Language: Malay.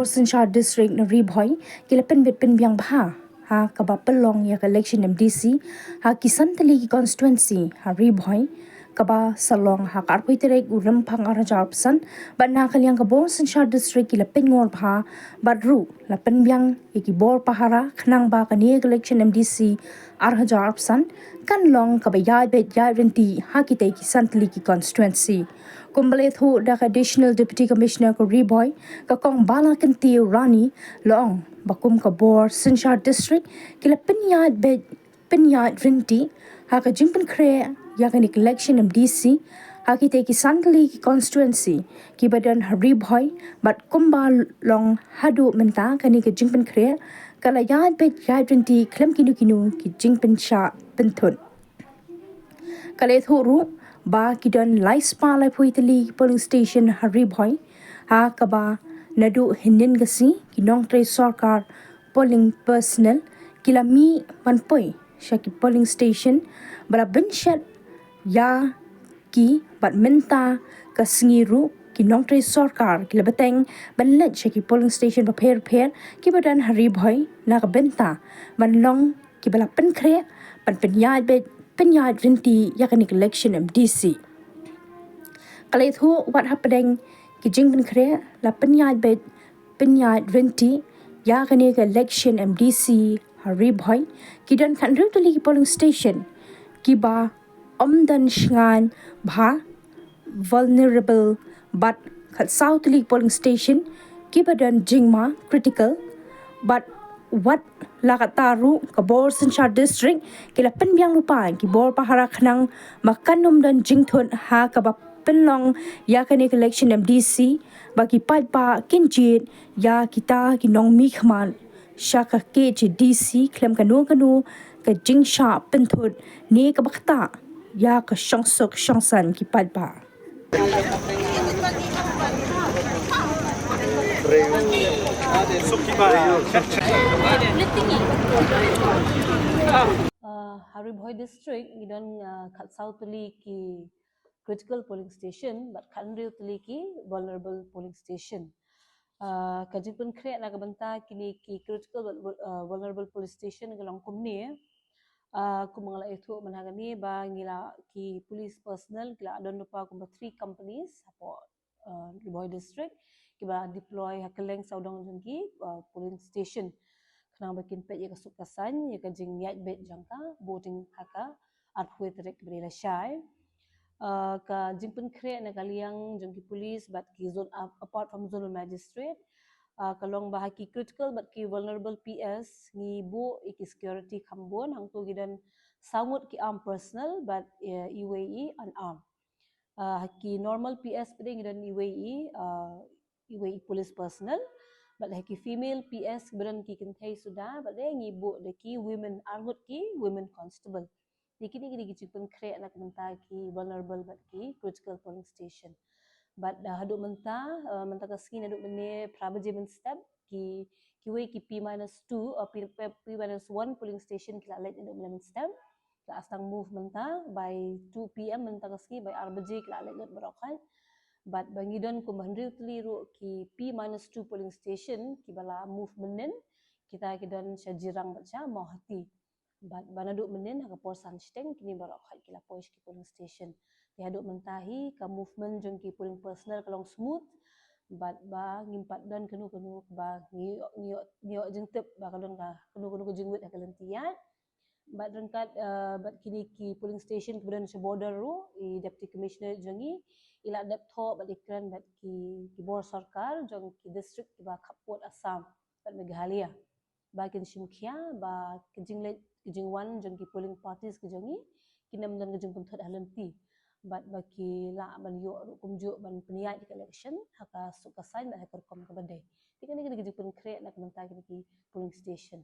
bor Sinchar district na Bhoi kila pen bit pen biang bha ha kaba pelong ya election MDC ha kisan tali ki constituency ha Bhoi kaba salong ha karpoi terek uram phang ara jarpsan ban na kaliang ka bor Sinchar district kila pen ngor bha badru la pen biang ki bor pahara khnang ba ka ni election MDC ar jarpsan kan long kaba ya bet ya renti ha ki te kisan tali ki constituency kumbale thu da additional deputy commissioner ko Bhoi ka kong bala kan tiu rani long bakum ka bor Sinchar district kila penyat rinti ha ka jingpen kre ya kan election MDC ha ki te ki sandli ki constituency ki badan Bhoi bat kumba long hadu menta kan ka jingpen kre kala ya bet ya rinti klem kinu ki jingpen sha penthun kale thu ru ba kidan laispa lai phui tali polling station Bhoi ha kaba nadu hinin gasi kinong tre sarkar polling personnel kila mi manpoi shaki polling station bara benchet ya ki bat menta kasingiru kinong tre sarkar kila bateng banlet shaki polling station ba pher ki badan Bhoi na ka benta banlong ki bala penkre ban penyat rinti yakani election MDC kala itu what happening ki jingpen kre la penyat rinti yakani election MDC Bhoi ki dan kan ru tali polling station Kiba omdan Shngaiñ bha vulnerable but kat South League polling station Kiba dan Jingma critical but what lakataru ka bor Sinchar district kila penbiang lupa ki bor pahara khnang makanum dan jingthun ha ka ba penlong ya kan election MDC bagi pai pa kinjit ya kita kinong mi khman shaka ke DC klem kanu ka jingsha penthut ni ka bakta ya ka shangsan ki pai pa Bhoi district gidan kat South Tylli ki critical polling station but Khanril Tylli ki vulnerable polling station kajin pun create na kabanta kini ki critical vulnerable police station galang kumni kumangala itu managani ba ngila ki police personnel kila adon lupa kumba 3 companies apo Bhoi district kiba deploy hakeleng saudang jengki polling station kenang bakin pet ya kasukasan ya kajing niat bet jangka voting haka arhwe terek berila syai ka jingpen create na kaliang jengki police but ki zone apart from zonal magistrate kalong bahaki critical but ki vulnerable PS ngi bu iki security khambon hang tu gidan sangut ki armed personnel but UAE unarmed haki normal PS peding gidan UAE police personnel but haki female PS gidan ki kintai sudah but they ngi bu de ki women armed ki women constable dikini gidi jipun create nak menta ki vulnerable but ki critical polling station but haduk menta kaskin haduk bene prabajemen step ki kiwe ki P-2 or P-1 polling station kila let haduk bene step kila astang move menta by 2 PM menta kaski by RBJ kila let haduk berokan but bangidon kumbandril teliru ki P-2 polling station ki bala move menen kita kidon syajirang baca mau hati but banaduk menen haka por sansteng kini berokan kila poish ki polling station haduk mentahi ka movement jong ki polling personnel kalong smooth but ba ngimpat dan kenu ba ngiyo jeng tep ba kalon ka kenu jengwet hakalentian but rengkat but kini ki polling station kemudian se border ru I deputy commissioner jongi ila dep tho but ikran but ki bor sarkar jong ki district ba kapot Assam but Meghalaya ba kin simkhia ba kijing wan jong ki polling parties ki jongi kinam dan kejung penthot halenti but baki la ban yo kumju ban peniat di election haka sukasan ba hakar kom ka badai tikani kini kejung pen create nak mentagi ki polling station